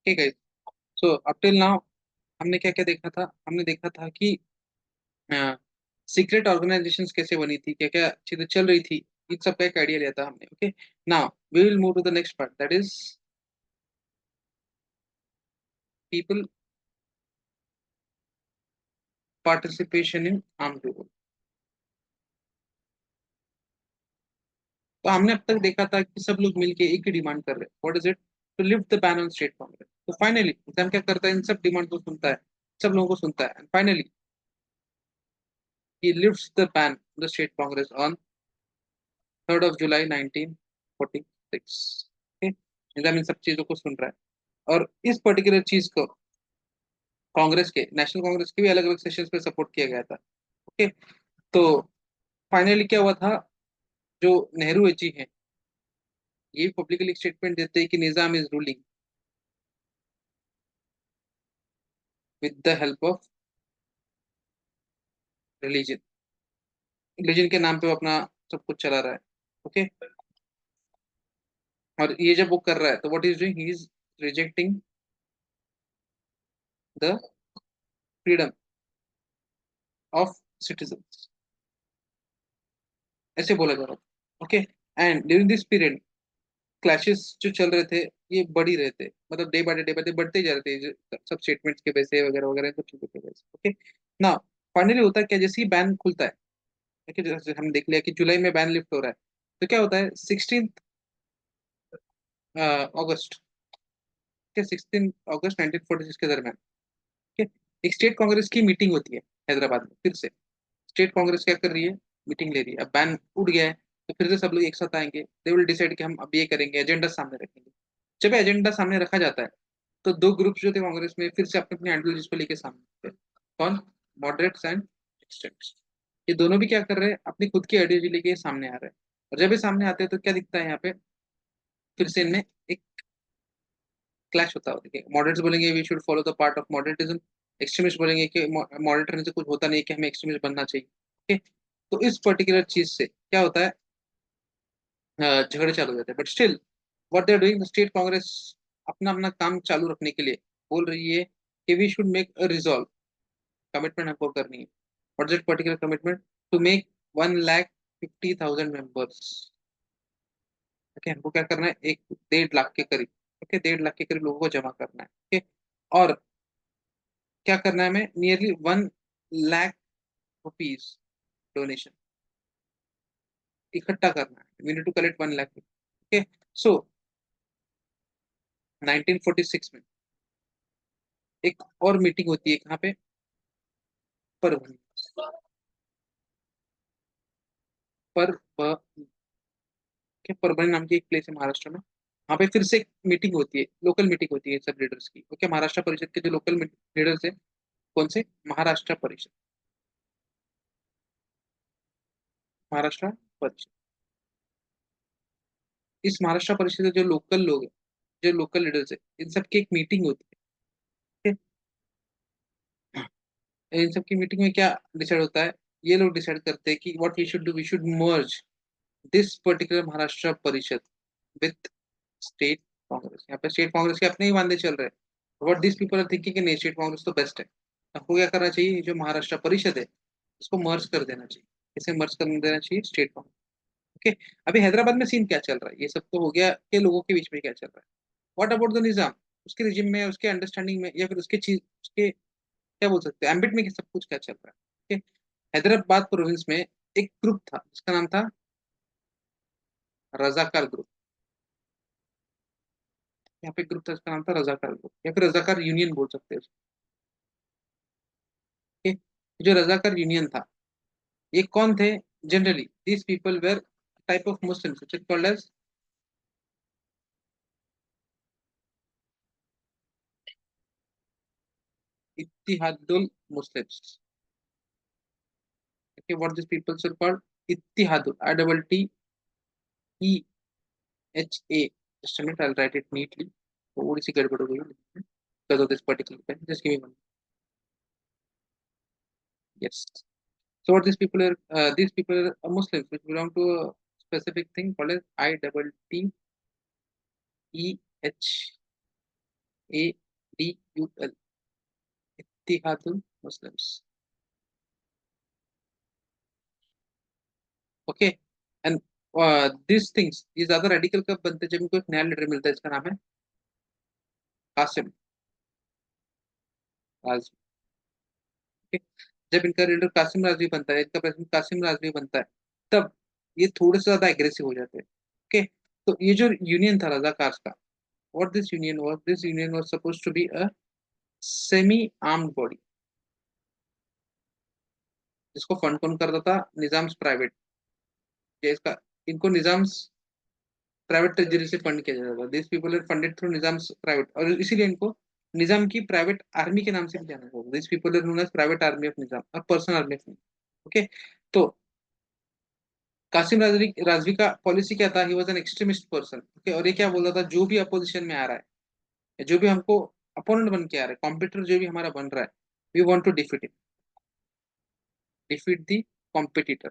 ठीक है। So up till now हमने क्या क्या देखा था? हमने देखा था कि सीक्रेट ऑर्गेनाइजेशंस कैसे बनी थी, क्या क्या चीजें चल रही थी, इन सब का एक आइडिया लिया था हमने। Okay, now we will move to the next part, that is people participation in armed revolt. तो हमने अब तक देखा था कि सब लोग मिलके एक ही डिमांड कर रहे हैं, what is it? To lift the ban on state Congress. तो फाइनली एग्जाम क्या करता है, इन सब डिमांड को सुनता है, सब लोगों को सुनता है, and finally he lifts the ban on the state congress on 3rd of July 1946। okay? निजाम इन सब चीजों को सुन रहा है, और इस पर्टिकुलर चीज को कांग्रेस के, नेशनल कांग्रेस के भी अलग अलग सेशंस पे सपोर्ट किया गया था। ओके, तो फाइनली क्या हुआ था, जो नेहरू जी हैं, ये पब्लिकली स्टेटमेंट देते हैं कि Nizam is ruling with the help of religion. Religion के नाम पे वो अपना सब कुछ चला रहा है। ओके, और ये जब वो कर रहा है तो what is doing, he is rejecting the freedom of citizen, ऐसे बोला जा रहा था। Okay, and during this period clashes जो चल रहे थे ये बढ़ ही रहे थे, मतलब डे बाय डे बढ़ते ही जा रहे थे, सब स्टेटमेंट्स के वजह से वगैरह वगैरह, सब चीजों की वजह से। ओके, ना फाइनली होता है क्या, जैसे ही बैन खुलता है, ओके, जैसे हम देख लिया कि जुलाई में बैन लिफ्ट हो रहा है, तो क्या होता है 16 अगस्त के 16 अगस्त 1946 के दरमियान, ठीक है, एक स्टेट कांग्रेस की मीटिंग होती है हैदराबाद में। फिर से स्टेट कांग्रेस क्या कर रही है, मीटिंग ले रही है। अब बैन उठ गया है तो फिर से सब लोग एक साथ आएंगे, दे विल डिसाइड कि हम अब ये करेंगे, एजेंडा सामने रखेंगे। जब एजेंडा सामने रखा जाता है तो दो ग्रुप्स जो थे कांग्रेस में फिर से अपने अपने आइडियोलॉजीज को लेके सामने आते हैं। कौन? Moderates and extremist. ये दोनों भी क्या कर रहे हैं, अपनी खुद की आइडियोलॉजी लेके सामने आ रहे हैं। और जब ये सामने आते हैं तो क्या दिखता है यहाँ पे, फिर से इनमें एक क्लैश होता है। देखिए, मॉडरेट्स बोलेंगे we should follow the part of moderatism, extremist बोलेंगे कि मॉडरेट रहने से कुछ होता नहीं है, कि हमें एक्सट्रीमिस्ट बनना चाहिए। ओके, तो इस पर्टिकुलर चीज से क्या होता है, झगड़े चालू हो जाते हैं। But still what they are doing, the state Congress अपना अपना काम चालू रखने के लिए बोल रही है कि we should make a resolve, commitment हमको करनी है। What is that particular commitment? To make 1,50,000 members. Okay, हमको क्या करना है, एक 1.5 लाख के करीब, ओके, 1.5 लाख के करीब लोगों को जमा करना है। ओके, और क्या करना है, हमें नियरली 1 लाख रुपीज डोनेशन इकट्ठा करना है। We need to collect 1 lakh. Okay, so 1946 में एक और मीटिंग होती है कहाँ पे, परभनी। पर परभनी नाम की एक प्लेस है महाराष्ट्र में, वहाँ पे फिर से एक मीटिंग होती है, लोकल मीटिंग होती है सब लीडर्स की। ओके, महाराष्ट्र परिषद के जो लोकल लीडर्स है, कौन से? महाराष्ट्र परिषद, महाराष्ट्र परिषद। इस महाराष्ट्र परिषद के जो लोकल लोग हैं, जो लोकल लीडर्स है, इन सबकी एक मीटिंग होती है। ठीक है? इन सबकी मीटिंग में क्या डिसाइड होता है, ये लोग डिसाइड करते हैं कि what we should do, we should merge this particular Maharashtra Parishad with state Congress. यहाँ पे स्टेट कांग्रेस के अपने ही वादे चल रहे हैं। What this people are thinking कि नहीं, स्टेट कांग्रेस तो बेस्ट है, आपको क्या करना चाहिए, जो महाराष्ट्र परिषद है इसको मर्ज कर देना चाहिए। इसे मर्ज कर देना चाहिए स्टेट कांग्रेस। ओके, अभी हैदराबाद में सीन क्या चल रहा है, ये सब तो हो गया कि लोगों के बीच में क्या चल रहा है। व्हाट अबाउट द निजाम, उसके रिजिम में, उसके अंडरस्टैंडिंग में, या फिर उसके चीज, उसके क्या बोल सकते हैं, एम्बिट में सब कुछ क्या चल रहा है। ओके, हैदराबाद प्रोविंस में एक ग्रुप था जिसका नाम था रजाकार ग्रुप। यहाँ पे ग्रुप था जिसका नाम था रजाकार ग्रुप, या फिर रजाकार यूनियन बोल सकते हैं। ओके, जो रजाकार यूनियन था, ये कौन थे? Generally these people were type of Muslims which is called as Ittihadul Muslims. Okay, what this peoples are called, Ittihadul, I double T E H A. Just minute, I will write it neatly. थोड़ी सी गड़बड़ हो गई है because of this particular pen. Just give me one. Yes. So what these people are Muslims which belong to a specific thing called as I double T E H ADUL, Ittehadul Muslims. Okay, and this things ये ज्यादा radical कब बनते हैं, जब इनको एक नया leader मिलता है, इसका नाम है कासिम राजवी। ठीक? जब इनका लीडर कासिम राजवी बनता है, इनका प्रेसिडेंट कासिम राजवी बनता है, तब ये थोड़े से ज्यादा एग्रेसिव हो जाते हैं। ओके, तो ये जो यूनियन था रजाकार का, what this union was, this union was supposed to be a semi armed body, जिसको फंड कौन करता था, निजाम्स प्राइवेट, इसका, इनको निजाम्स प्राइवेट ट्रेजरी से फंड किया जाता था, this people are funded through Nizam's private, और इसीलिए इनको निजाम की प्राइवेट आर्मी के नाम से भी जाना जाता था, this people are known as private army of Nizam और personal army of Nizam. Okay, तो कासिम राजवी राजवी का पॉलिसी क्या था, he was an extremist person. Okay, और ये क्या बोलता था, जो भी अपोजिशन में आ रहा है, जो भी हमको अपोनेंट बन के आ रहा है, कॉम्पिटिटर जो भी हमारा बन रहा है, we want to defeat the competitor,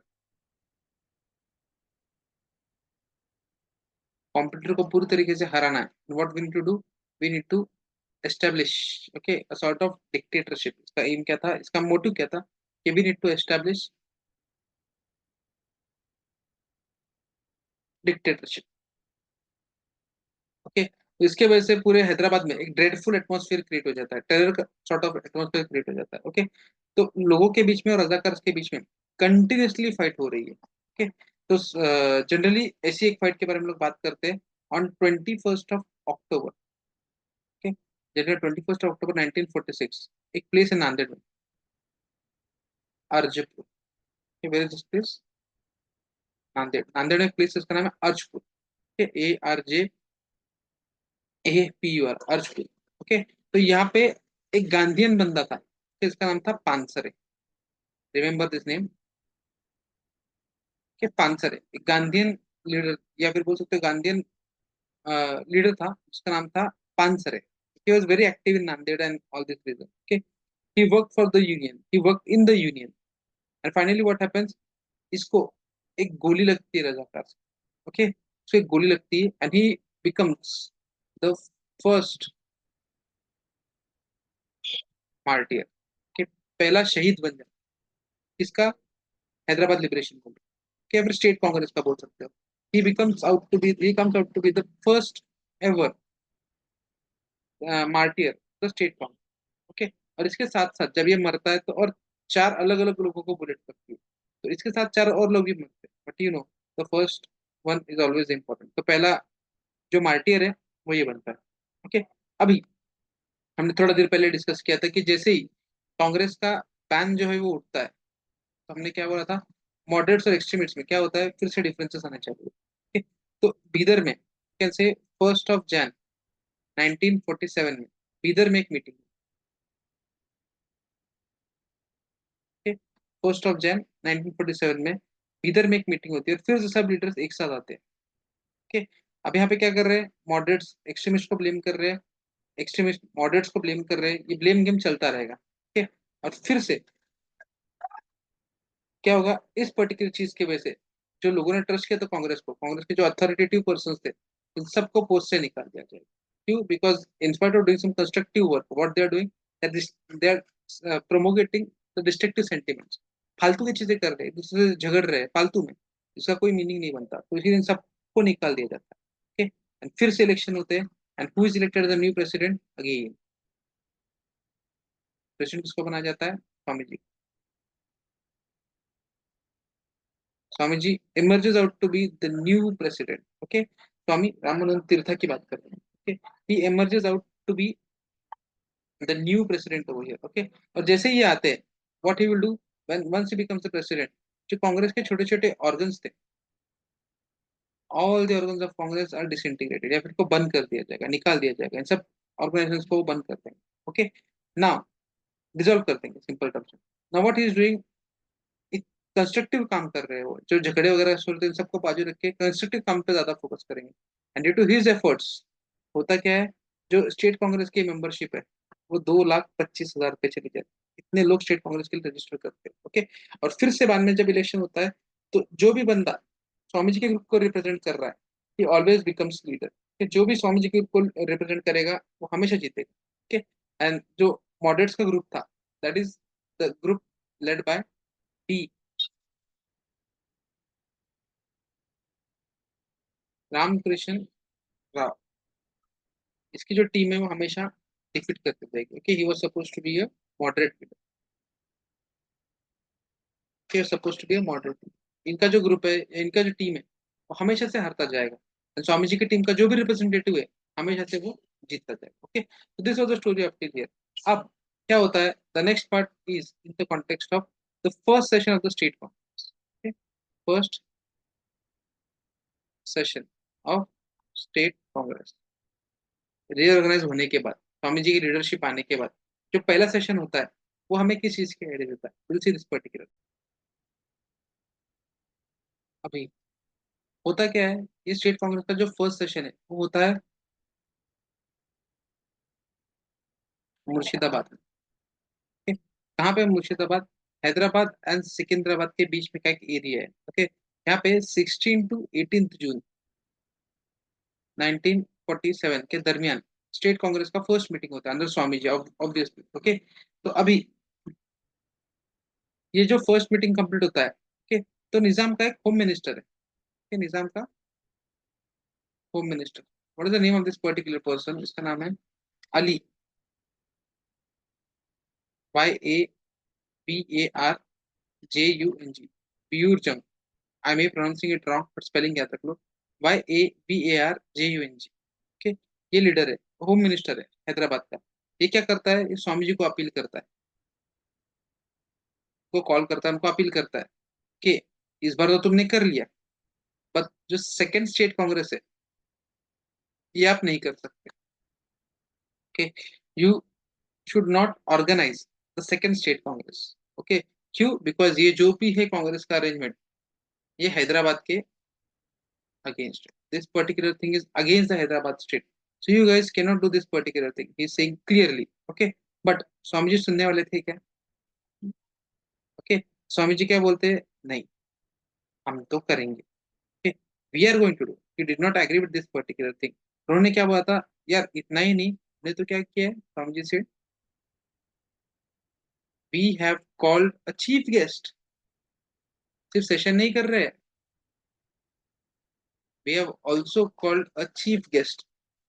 competitor को पूरी तरीके से हराना है। What we need to do, we need to establish, okay, a sort of dictatorship. इसका एम क्या था, इसका मोटिव क्या था, कि we need to establish dictatorship. Okay, तो इसके वजह से पूरे हैदराबाद में एक ड्रेडफुल एटमॉस्फेयर क्रिएट हो जाता है, टेरर का सॉर्ट ऑफ एटमॉस्फेयर क्रिएट हो जाता है। ओके, तो लोगों के बीच में और रजाकार के बीच में कंटिन्यूसली फाइट हो रही है। ओके, तो जनरली ऐसी एक फाइट के बारे में लोग बात करते हैं on 21 of October. Okay, generally 21 October 1946, एक प्लेस है नांदेड़ में, Arjapur. Where is this place, Nanded, Nanded में प्लेस, इसका नाम है अर्जपुर। ARJAPUR, अर्जपुर। ओके, तो यहाँ पे एक गांधीयन बंदा था, इसका नाम था पानसरे, रिमेम्बर दिस नेम, के पानसरे, एक गांधीयन लीडर, या फिर बोल सकते हो गांधीयन लीडर था, उसका नाम था Pansare. he was very active in Nanded and all this reason. Okay, he worked for the union, he worked in the union, and finally what happens, इसको एक गोली लगती है रजाकार से। ओके, उसको एक गोली लगती है and he becomes the first martyr, के पहला शहीद बन जाता है। इसका हैदराबाद लिबरेशन मूवमेंट, या फिर स्टेट कांग्रेस का बोल सकते हो। he comes out to be the first ever martyr, the state Congress. Okay, और इसके साथ साथ जब ये मरता है तो और चार अलग अलग लोगों को बुलेट लगती है, तो इसके साथ चार और लोग भी मरते हैं, but you know the first one is always important. तो पहला जो मार्टियर है वो ये बनता है। ओके, अभी हमने थोड़ा देर पहले डिस्कस किया था कि जैसे ही कांग्रेस का बैन जो है वो उठता है, तो हमने क्या बोला था, मॉडरेट्स और एक्सट्रीमिस्ट्स में क्या होता है, फिर से डिफरेंसेस आने चाहिए। ठीक है? तो बीदर में कैसे 1 Jan 1947 में बीदर में एक मीटिंग, 1 Jan 1947 में बीदर में एक मीटिंग होती है, और फिर से सब लीडर्स एक साथ आते हैं। ओके, अब यहाँ पे क्या कर रहे हैं, मॉडरेट्स एक्सट्रीमिस्ट को ब्लेम कर रहे हैं, एक्सट्रीमिस्ट मॉडरेट्स को ब्लेम कर रहे हैं, ये ब्लेम गेम चलता रहेगा। ठीक है, और फिर से क्या होगा, इस पर्टिकुलर चीज की वजह से जो लोगों ने ट्रस्ट किया था कांग्रेस को, कांग्रेस के जो अथॉरिटेटिव पर्सन थे, इन सबको पोस्ट से निकाल दिया जाएगा। क्यों, because in spite of doing some constructive work, what they are doing, they are propagating the destructive sentiments, फालतू की चीजें कर रहे हैं, दूसरे से झगड़ रहे हैं फालतू में, इसका कोई मीनिंग नहीं बनता, तो इसीलिए इन सबको निकाल दिया जाता है। ओके, एंड फिर से इलेक्शन होते हैं, and who is elected as the new president again, president किसको बनाया जाता है, स्वामी जी। स्वामी जी emerges out to be the new president. Okay, Swami Ramanand तीर्था की बात कर रहे हैं। Okay, he emerges out to be the new president over here. Okay, और जैसे ही ये आते हैं, what he will do when once he becomes the president, जो कांग्रेस के छोटे छोटे ऑर्गन्स थे, all the organs of Congress are disintegrated, या फिर को बंद कर दिया जाएगा, निकाल दिया जाएगा, इन सब ऑर्गेनाइजेशंस को वो बंद कर देंगे। ओके, नाउ डिसॉल्व कर देंगे सिंपल टर्म्स में। Now what he is doing, एक कंस्ट्रक्टिव काम कर रहे हो, जो झगड़े वगैरह सुनते हैं इन सबको बाजू रख के कंस्ट्रक्टिव काम पे ज्यादा फोकस करेंगे, and due to his efforts होता क्या है, जो स्टेट कांग्रेस की मेंबरशिप है वो 2,25,000 पे चली जाती है, इतने लोग स्टेट कांग्रेस के लिए रजिस्टर करते हैं। ओके, और फिर से बाद में जब इलेक्शन होता है, तो जो भी बंदा स्वामी जी के ग्रुप को रिप्रेजेंट कर रहा है, ही ऑलवेज बिकम्स लीडर। कि जो भी स्वामी जी को रिप्रेजेंट करेगा वो हमेशा जीतेगा। ओके। एंड जो मॉडरेट्स का ग्रुप था, that is the group led by T Ramakrishna Rao. इसकी जो टीम है वो हमेशा डिफीट करते जाएगी। Okay, he was suppose to be a moderate leader, he was suppose to be a moderate. इनका जो ग्रुप है, इनका जो टीम है, वो हमेशा से हारता जाएगा। And स्वामी जी की टीम का जो भी रिप्रेजेंटेटिव है, हमेशा से वो जीतता जाएगा। ओके, तो this was the story of TGR. अब क्या होता है, the next part is in the context of the first session of the state Congress. First session of state Congress reorganise होने के बाद, स्वामी जी की लीडरशिप आने के बाद, जो पहला सेशन होता है वो हमें किस चीज के आइडिया देता है, विल सी दिस पर्टिकुलर। अभी होता क्या है, ये स्टेट कांग्रेस का जो फर्स्ट सेशन है वो होता है मुर्शिदाबाद में। ओके, कहाँ पे मुर्शिदाबाद, हैदराबाद एंड सिकंदराबाद के बीच में का एक एरिया है। ओके, यहाँ पे 16 to 18 जून 1947 के दरमियान स्टेट कांग्रेस का फर्स्ट मीटिंग होता है अंदर स्वामी जी, ऑब्वियसली। ओके, तो अभी ये जो फर्स्ट मीटिंग कंप्लीट होता है, ओके, तो निजाम का एक होम मिनिस्टर है। ओके, निजाम का home minister, what is the name of this particular person, इसका नाम है अली, YABARJUNG, प्यूर Jung. I may pronouncing it wrong but spelling याद रख लो, YABARJUNG। ओके, ये लीडर है, होम मिनिस्टर है हैदराबाद का। ये क्या करता है, ये स्वामी जी को अपील करता है, को कॉल करता है, उनको अपील करता है कि इस बार तो तुमने कर लिया, बट जो सेकेंड स्टेट कांग्रेस है ये आप नहीं कर सकते। Okay, you should not organise the second state Congress. Okay, क्यों, बिकॉज ये जो भी है कांग्रेस का अरेंजमेंट, ये हैदराबाद के against, this particular thing is against the Hyderabad state, so you guys can not do this particular thing, he is saying clearly. Okay, but Swami ji सुनने वाले थे क्या? ओके, स्वामी जी क्या बोलते हैं, नहीं, हम तो करेंगे। Okay, we are going to do, he did not agree with this particular thing. उन्होंने क्या बोला था, यार इतना ही नहीं, ने तो क्या किया है स्वामी जी से, we have called a chief guest, सिर्फ सेशन नहीं कर रहे हैं, we have also called a chief guest.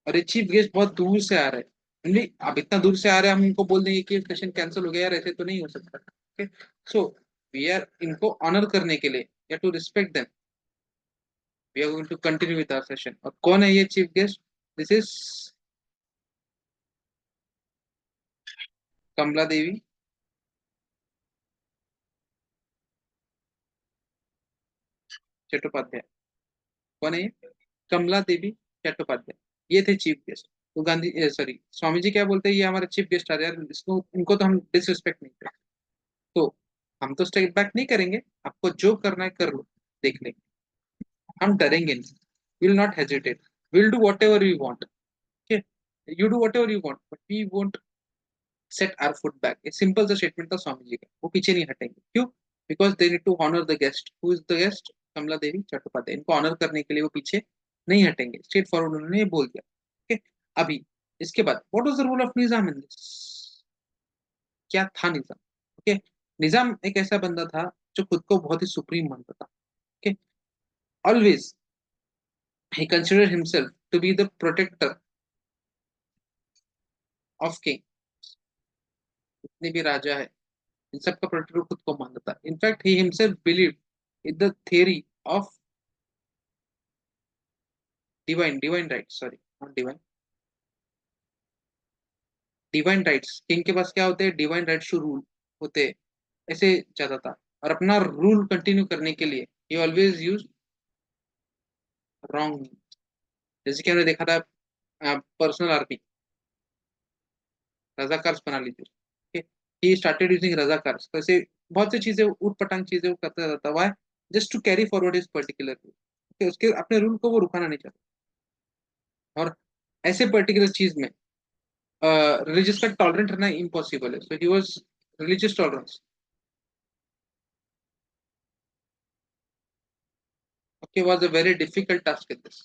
और ये चीफ गेस्ट बहुत दूर से आ रहे हैं, नहीं अब इतना दूर से आ रहे हैं, हम इनको बोल देंगे कि सेशन कैंसिल हो गया यार, ऐसे तो नहीं हो सकता। ओके, सो वी आर इनको ऑनर करने के लिए, या to respect them, we are going to continue with our session. और कौन है ये chief guest, this is Kamala Devi Chattopadhyay. कौन है ये, कमला देवी चट्टोपाध्याय, ये थे चीफ गेस्ट। तो गांधी, सॉरी, स्वामी जी क्या बोलते हैं, ये हमारे चीफ गेस्ट आ रहे हैं यार, इसको इनको तो हम डिसरिस्पेक्ट नहीं करें, तो हम तो स्टेप बैक नहीं करेंगे, आपको जो करना है कर लो, देख लेंगे, हम डरेंगे नहीं, will not hesitate, will do whatever we want. You do whatever you want but we won't set our foot back. एक सिंपल सा स्टेटमेंट था स्वामी जी का, वो पीछे नहीं हटेंगे, क्यों, because they need to honour the guest, who is the guest, Kamala Devi Chattopadhyay, इनको ऑनर करने के लिए वो पीछे नहीं हटेंगे, स्ट्रेट फॉरवर्ड उन्होंने ये बोल दिया। ओके, अभी इसके बाद what was the role of Nizam in this, क्या था निजाम। ओके, निजाम एक ऐसा बंदा था जो खुद को बहुत ही सुप्रीम मानता था। Okay, always he considered himself to be the protector of king, जितने भी राजा है इन सबका प्रोटेक्टर खुद को मानता था। In fact he himself believe in the theory of divine rights, sorry not divine, divine rights, king के पास क्या होते हैं, डिवाइन राइट्स टू रूल होते हैं, ऐसे चाहता था। और अपना रूल कंटिन्यू करने के लिए ही ऑलवेज यूज रॉन्ग, जैसे कि हमने देखा था पर्सनल आर्मी, रजाकार्स बना लीजिए। ही स्टार्टेड यूजिंग रजाकार्स, तो ऐसे बहुत सी चीजें उठ पटांग चीजें वो करता रहता, why, just to carry forward his particular rule, उसके अपने रूल को वो रुकाना नहीं चाहता। और ऐसे पर्टिकुलर चीज में रिलीजियस का टॉलरेंट रहना इम्पॉसिबल है, so he was religious tolerance. Okay, was a very difficult task in this.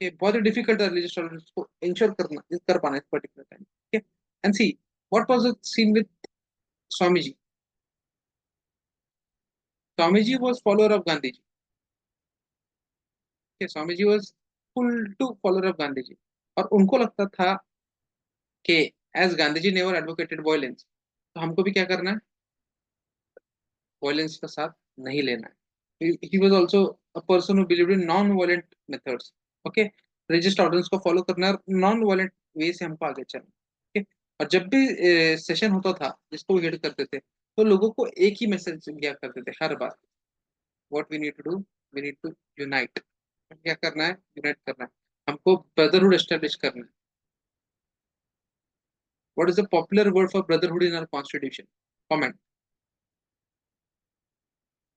ये बहुत ही डिफिकल्ट था रिलीजियस टॉलरेंस को इंश्योर करना कर पाना इस particular time. Okay, and see what was the scene with Swami ji. Swami ji was follower of Gandhi ji. Okay, Swami ji was full to follower of Gandhi ji. और उनको लगता था कि as Gandhi ji never advocated violence, तो हमको भी क्या करना है, वायलेंस का साथ नहीं लेना है। He was also a person who believed in non violent methods. Okay, resist orders को फॉलो करना है, नॉन वायलेंट वे से हमको आगे चलना है। ओके, और जब भी सेशन होता था जिसको हेड करते थे, तो लोगों को एक ही मैसेज दिया करते थे हर बार, what we need to do, we need to unite. क्या करना है, यूनाइट करना है, हमको ब्रदरहुड एस्टेब्लिश करना है। What is the popular word for brotherhood in our constitution? Comment.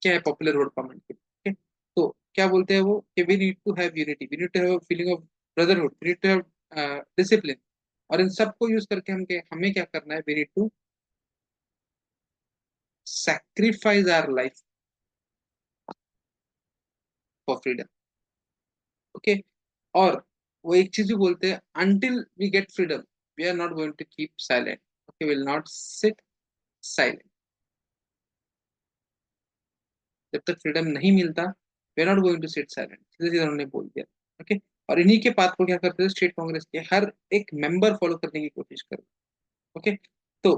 क्या है पॉपुलर वर्ड कमेंट के? okay? तो क्या बोलते हैं वो कि we need to have unity, we need to have feeling of brotherhood, we need to have discipline. और इन सबको यूज करके हमें क्या करना है, we need to sacrifice our life for freedom. Okay, और वो एक चीज भी बोलते हैं, until we get freedom we are not going to keep silent. Okay, will not sit silent. जब तक फ्रीडम नहीं मिलता we are not going to sit silent, सीधे सीधे उन्होंने बोल दिया। ओके, और इन्हीं के बात को क्या करते थे स्टेट कांग्रेस के हर एक मेंबर फॉलो करने की कोशिश करे। ओके, तो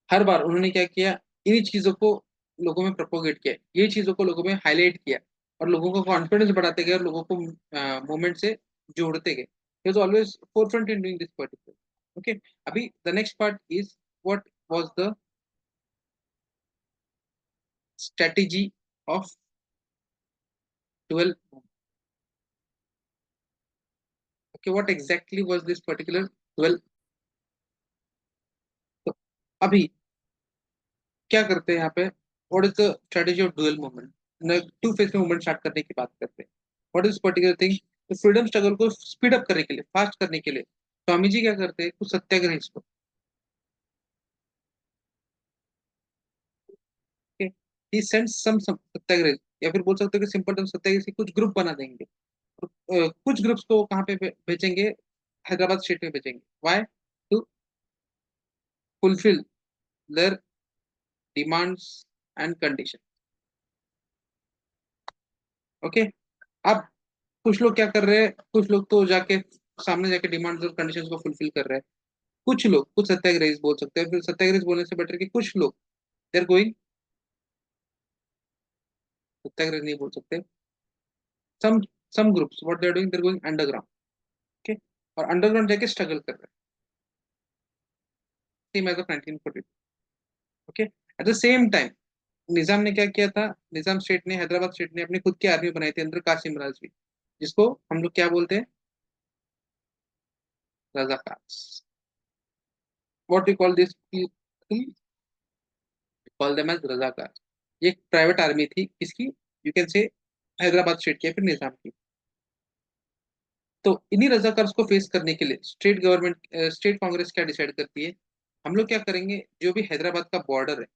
हर बार उन्होंने क्या किया, इन्हीं चीजों को लोगों में प्रोपोगेट किया, ये चीजों को लोगों में हाईलाइट किया, और लोगों को कॉन्फिडेंस बढ़ाते गए और लोगों को मूवमेंट से जोड़ते गए। He was always forefront in doing this particular. Okay, अभी the next part is what was the strategy of 12। Okay, what exactly was this particular 12? तो अभी क्या करते हैं यहाँ पे, what is the strategy of dual movement, two phase में movement start करने की बात करते हैं। व्हाट इज पर्टिकुलर थिंग, तो फ्रीडम स्ट्रगल को स्पीड अप करने के लिए, फास्ट करने के लिए स्वामी जी क्या करते हैं, कुछ सत्याग्रह को, ही सेंड्स सम सत्याग्रह, या फिर बोल सकते हो कि सिंपल टर्म सत्याग्रह से कुछ ग्रुप बना देंगे। कुछ ग्रुप्स को कहाँ पे भेजेंगे, हैदराबाद स्टेट में भेजेंगे। Why? To fulfil their demands and condition. Okay, अब कुछ लोग क्या कर रहे हैं, कुछ लोग तो जाके सामने जाके डिमांड्स और कंडीशंस को फुलफिल कर रहे हैं। कुछ लोग, कुछ सत्याग्रही बोल सकते हैं, फिर सत्याग्रही बोलने से बेटर कि कुछ लोग देर गोइंग, सत्याग्रह नहीं बोल सकते, some some groups what they are doing, they are going underground. Okay, और अंडरग्राउंड जाके स्ट्रगल कर रहे हैं, same as of 1942। Okay, at the same time Nizam ने क्या किया था, निजाम स्टेट ने, हैदराबाद स्टेट ने अपनी खुद की आर्मी बनाई थी अंदर कासिम राजवी, जिसको हम लोग क्या बोलते हैं, Razakar. What we call this people, call them as Razakar. ये एक प्राइवेट आर्मी थी किसकी, you can say Hyderabad state की या फिर निजाम की। तो इन्हीं रजाकार्स को फेस करने के लिए स्टेट गवर्नमेंट, स्टेट कांग्रेस क्या डिसाइड करती है, हम लोग क्या करेंगे, जो भी हैदराबाद का बॉर्डर है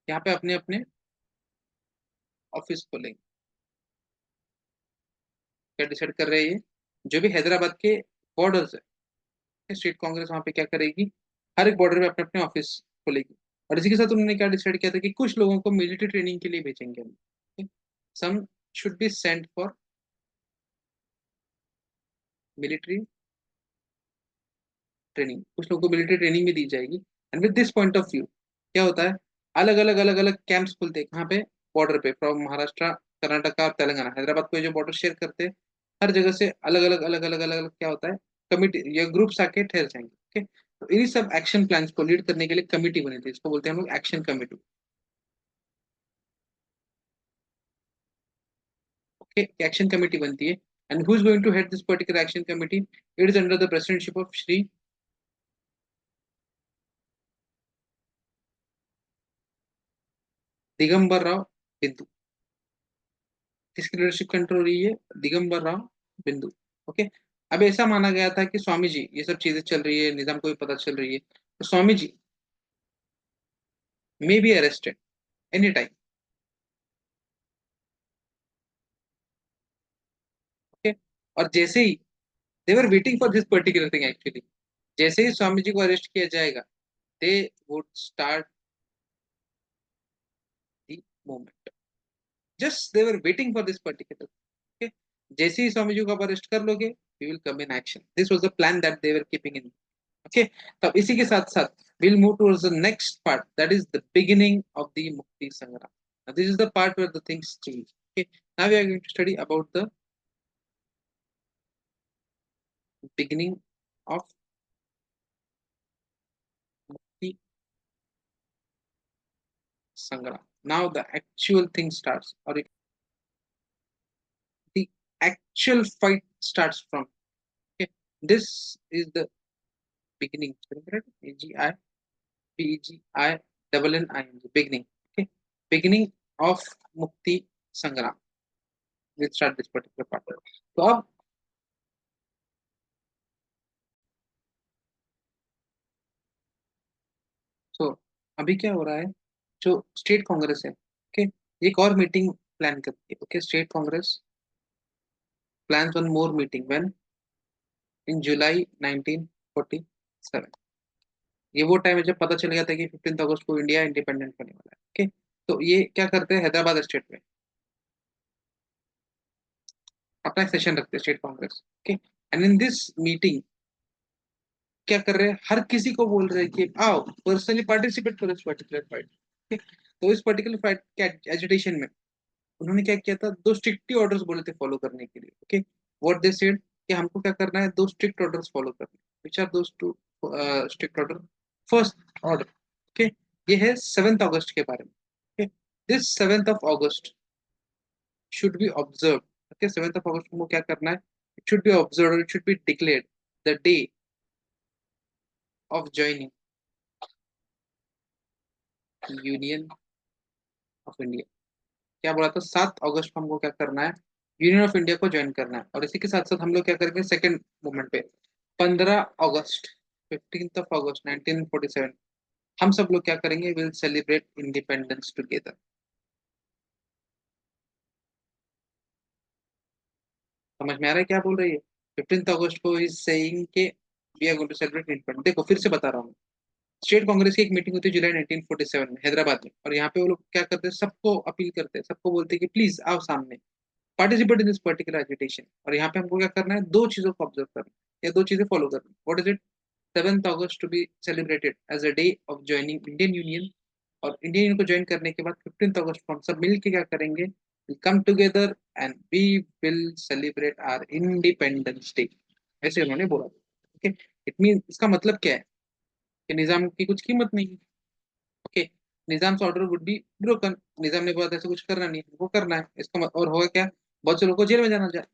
यहाँ पे अपने अपने ऑफिस खोलेंगे। क्या डिसाइड कर रहे हैं ये, जो भी हैदराबाद के बॉर्डर्स है, स्टेट कांग्रेस वहां पे क्या करेगी, हर एक बॉर्डर पे अपने अपने ऑफिस खोलेगी। और इसी के साथ उन्होंने क्या डिसाइड किया था कि कुछ लोगों को मिलिट्री ट्रेनिंग के लिए भेजेंगे हम, some should be sent for military training, कुछ लोगों को मिलिट्री ट्रेनिंग भी दी जाएगी। And with this point of view क्या होता है, अलग अलग कैंप्स खुलते हैं कहाँ पे, बॉर्डर पे, फ्रॉम महाराष्ट्र, कर्नाटका और तेलंगाना, हैदराबाद को ये जो बॉर्डर शेयर करते हैं, हर जगह से अलग अलग क्या होता है, कमिटी या ग्रुप्स आके ठहर जाएंगे। ओके, तो इन्हीं सब एक्शन प्लान्स को लीड करने के लिए कमिटी बनी थी, इसको बोलते हैं हम लोग action committee. Okay, action committee बनती है, and who is going to head this particular action committee, it is under the presidentship of Shri Digambar Rao Bindu. किसकी लीडरशिप कंट्रोल रही है, दिगंबर राव बिंदु। ओके, अब ऐसा माना गया था कि स्वामी जी, ये सब चीजें चल रही है, निजाम को भी पता चल रही है, तो Swami ji may be arrested any time. और जैसे ही they were waiting for this particular thing actually, जैसे ही स्वामी जी को अरेस्ट किया जाएगा, they would start the movement. Just they were waiting for this particular, okay. जैसे ही स्वामी जी को आप अरेस्ट कर लोगे, we will come in action. This was the plan that they were keeping in, okay. तब इसी के साथ साथ we'll move towards the next part, that is the beginning of the Mukti Sangram. Now, this is the part where the things change. Okay, now we are going to study about the beginning of Mukti Sangram. Now the actual thing starts, or the actual fight starts from. Okay, this is the beginning. AGI BGI double NING, beginning. Okay, beginning of Mukti Sangram. We'll start this particular part. तो अब सो अभी क्या हो रहा है, जो state Congress है, okay, एक और मीटिंग प्लान करती है। Okay, state Congress plans one more meeting when in July 1947। ये वो टाइम है जब पता चल गया था कि 15 अगस्त को इंडिया इंडिपेंडेंट होने वाला है। ओके, तो ये क्या करते हैं, हैदराबाद स्टेट में अपना एक सेशन रखते हैं state Congress. Okay, and in this meeting क्या कर रहे हैं, हर किसी को बोल रहे हैं कि आओ पर्सनली पार्टिसिपेट करो इस पर्टिकुलर फाइट। तो इस पर्टिकुलर फाइट के एजुटेशन में उन्होंने क्या किया था, दो स्ट्रिक्ट ऑर्डर्स बोले थे फॉलो करने के लिए। ओके, व्हाट दे सेड कि हमको क्या करना है, दो स्ट्रिक्ट ऑर्डर्स फॉलो करने। Which are those to strict order? First order, okay, ये है 7 अगस्त के बारे में। ओके, दिस 7 अगस्त शुड बी ऑब्जर्व। ओके, 7 अगस्त को क्या करना है, it should be observe, it should be declared the day of joining union of India. क्या बोला था, 7 अगस्त को हमको क्या करना है, यूनियन ऑफ इंडिया को ज्वाइन करना है। और इसी के साथ साथ हम लोग क्या करेंगे सेकंड मूवमेंट पे, 15 अगस्त, 15 अगस्त 1947, हम सब लोग क्या करेंगे, विल सेलिब्रेट इंडिपेंडेंस टुगेदर। समझ में आ रहा है क्या बोल रही है? 15 अगस्त को इज सेइंग के we are going to celebrate independence. देखो फिर से बता रहा हूँ, स्टेट कांग्रेस की एक मीटिंग होती है जुलाई 1947 में हैदराबाद में, और यहाँ पे वो लोग क्या करते हैं, सबको अपील करते हैं, सबको बोलते हैं कि प्लीज आओ सामने, participate in this particular agitation. और यहाँ पे हमको क्या करना है, दो चीजों को ऑब्जर्व करना है या दो चीजें फॉलो करनी। What is it? 7 अगस्त to be celebrated as a day of joining Indian union, और इंडियन यूनियन को ज्वाइन करने के बाद 15 अगस्त को हम सब मिल के क्या करेंगे, will come together and we will celebrate our independence day. ऐसे उन्होंने बोला। ओके, इट मीन इसका मतलब क्या है कि निजाम की कुछ कीमत नहीं है। Okay, Nizam order would be broken. Nizam ने बोला था ऐसा कुछ करना नहीं है, वो करना है इसका और होगा क्या, बहुत से लोगों को जेल में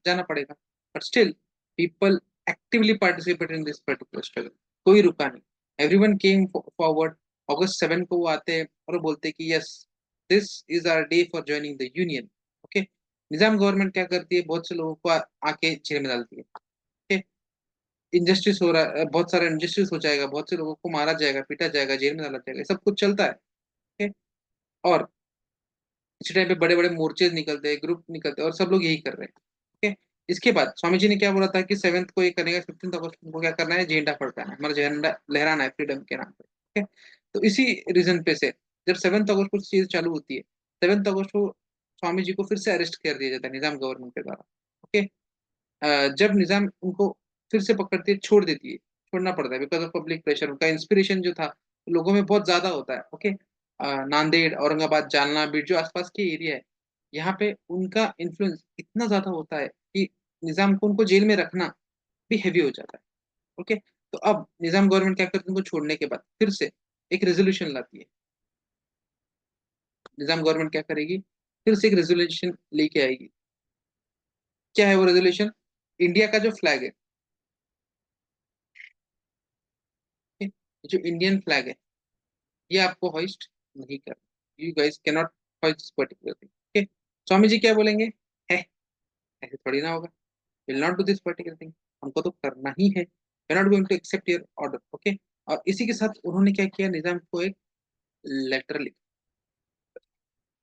जाना पड़ेगा। But still people actively participate in this particular struggle. कोई रुका नहीं, एवरीवन केम फॉरवर्ड। अगस्त 7 को वो आते हैं और वो बोलते हैं कि yes, this is our day for joining the union. Okay, Nizam government क्या करती है, बहुत से लोगों को आके जेल में डालती है। ओके, इनजस्टिस हो रहा है, बहुत सारा इनजस्टिस हो जाएगा, बहुत से लोगों को मारा जाएगा, पीटा जाएगा, जेल में डाला जाएगा, ये सब कुछ चलता है। ओके, और इसी टाइम पे बड़े बड़े मोर्चे निकलते हैं, ग्रुप निकलते हैं, और सब लोग यही कर रहे हैं। ओके, इसके बाद स्वामी जी ने क्या बोला था कि 7 को ये करेगा, 15 अगस्त को क्या करना है, झंडा फड़काना है, हमारा झंडा लहराना है फ्रीडम के नाम पे। ओके, तो इसी रीजन पे से जब 7 अगस्त को चीज चालू होती है, 7 अगस्त को स्वामी जी को फिर से अरेस्ट कर दिया जाता है निजाम गवर्नमेंट के द्वारा। ओके, जब निजाम उनको फिर से पकड़ती है, छोड़ देती है, छोड़ना पड़ता है बिकॉज ऑफ पब्लिक प्रेशर। उनका इंस्पिरेशन जो था लोगों में बहुत ज्यादा होता है। ओके, नांदेड़, औरंगाबाद, जालना, बीड जो आसपास के एरिया है, यहाँ पे उनका इन्फ्लुएंस इतना ज्यादा होता है कि निजाम को उनको जेल में रखना भी हैवी हो जाता है। ओके, तो अब निजाम गवर्नमेंट क्या करती है, उनको छोड़ने के बाद फिर से एक रेजोल्यूशन लाती है। निजाम गवर्नमेंट क्या करेगी, फिर से एक रेजोल्यूशन लेके आएगी। क्या है वो रेजोल्यूशन? इंडिया का जो फ्लैग है, ठीक? जो इंडियन फ्लैग है, ये आपको होइस्ट नहीं करना। You guys can not hoist this particular thing. Okay, Swami ji क्या बोलेंगे, है ऐसे थोड़ी ना होगा, will not do this particular thing, हमको तो करना ही है, we are not going to accept your order. Okay, और इसी के साथ उन्होंने क्या किया, निजाम को एक लेटर लिखा।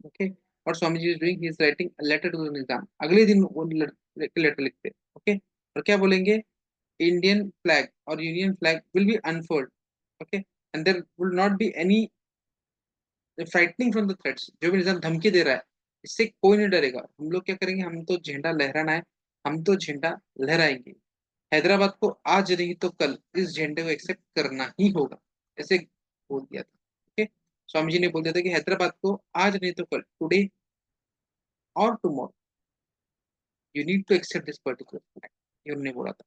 ओके, और Swami ji is doing, he is writing letter to Nizam. अगले दिन वो लेटर लिखते। ओके, और क्या बोलेंगे, इंडियन फ्लैग और union flag will be unfold, okay, and there will not be any frightening from the threats. जो भी निजाम धमकी दे रहा है, इससे कोई नहीं डरेगा। हम लोग क्या करेंगे, हम तो झंडा लहराना है, हम तो झंडा लहराएंगे। हैदराबाद को आज नहीं तो कल इस झंडे को एक्सेप्ट करना ही होगा, ऐसे बोल दिया था। ओके, स्वामी जी ने बोल दिया था कि हैदराबाद को आज नहीं तो कल, टुडे और tomorrow, you need to accept this particular flag, ये उन्होंने बोला था।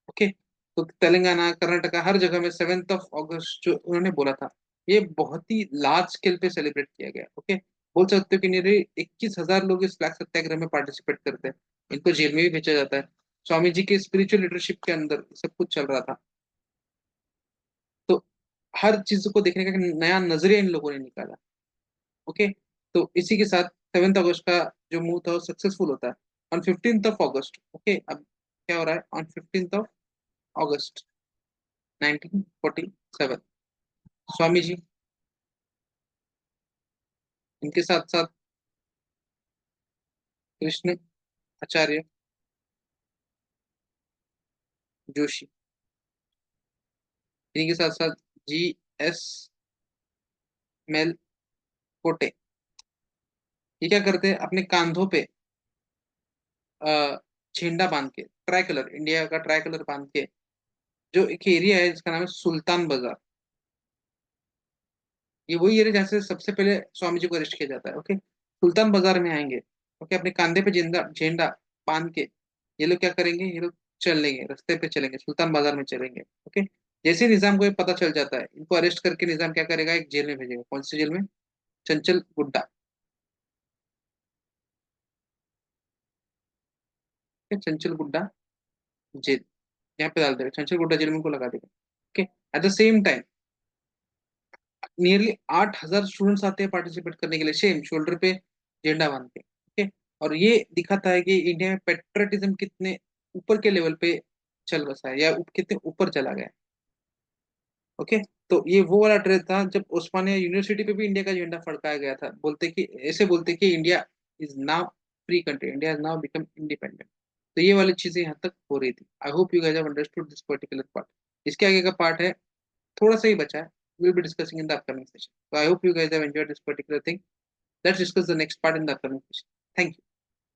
ओके, तो तेलंगाना कर्नाटका हर जगह में 7 अगस्त जो उन्होंने बोला था, ये बहुत ही लार्ज स्केल पे सेलिब्रेट किया गया। ओके, बोल सकते हो कि नियरली 21,000 लोग इस फ्लैग सत्याग्रह में पार्टिसिपेट करते हैं। इनको जेल में भी भेजा जाता है। स्वामी जी के स्पिरिचुअल लीडरशिप के अंदर सब कुछ चल रहा था। तो हर चीज को देखने का एक नया नजरिया इन लोगों ने निकाला। ओके, तो इसी के साथ 7 अगस्त का जो मूव था वो सक्सेसफुल होता है। ऑन 15 ऑफ अगस्त, ओके, अब क्या हो रहा है ऑन 15 ऑफ अगस्त 1947, स्वामी जी, इनके साथ साथ कृष्ण आचार्य जोशी, इनके साथ साथ GS मेल कोटे, ये क्या करते हैं, अपने कांधों पे झंडा बांध के, ट्राई कलर, इंडिया का ट्राई कलर बांध के, जो एक एरिया है जिसका नाम है सुल्तान बाजार, ये वही एरिया जहाँ से सबसे पहले स्वामी जी को अरेस्ट किया जाता है। ओके, सुल्तान बाजार में आएंगे। ओके, अपने कंधे पे झंडा झंडा बांध के ये लोग क्या करेंगे, ये लोग चलेंगे, रास्ते पे चलेंगे, सुल्तान बाजार में चलेंगे। ओके, जैसे ही निजाम को ये पता चल जाता है, इनको अरेस्ट करके निजाम क्या करेगा, एक जेल में भेजेगा। कौन सी जेल में, चंचल गुड्डा। चंचल गुड्डा जेल, यहाँ पे डाल देगा, चंचल गुड्डा जेल में उनको लगा देगा। Okay, at the same time nearly 8,000 students आते हैं पार्टिसिपेट करने के लिए, सेम शोल्डर पे झंडा बांध के। ओके, और ये दिखाता है कि इंडिया में पेट्रियटिज्म कितने ऊपर के लेवल पे चल बसा है, या कितने ऊपर चला गया है। ओके, तो ये वो वाला ड्रेस था जब उस्मानिया यूनिवर्सिटी पे भी इंडिया का झंडा फड़काया गया था। बोलते कि, ऐसे बोलते कि India is now free country, India is now become independent. तो ये वाली चीजें यहाँ तक हो रही थी। I hope you guys have understood this particular part. इसके आगे का पार्ट है, थोड़ा सा ही बचा है, we'll be discussing in the upcoming session. So I hope you guys have enjoyed this particular thing. Let's discuss the next part in the upcoming session. Thank you.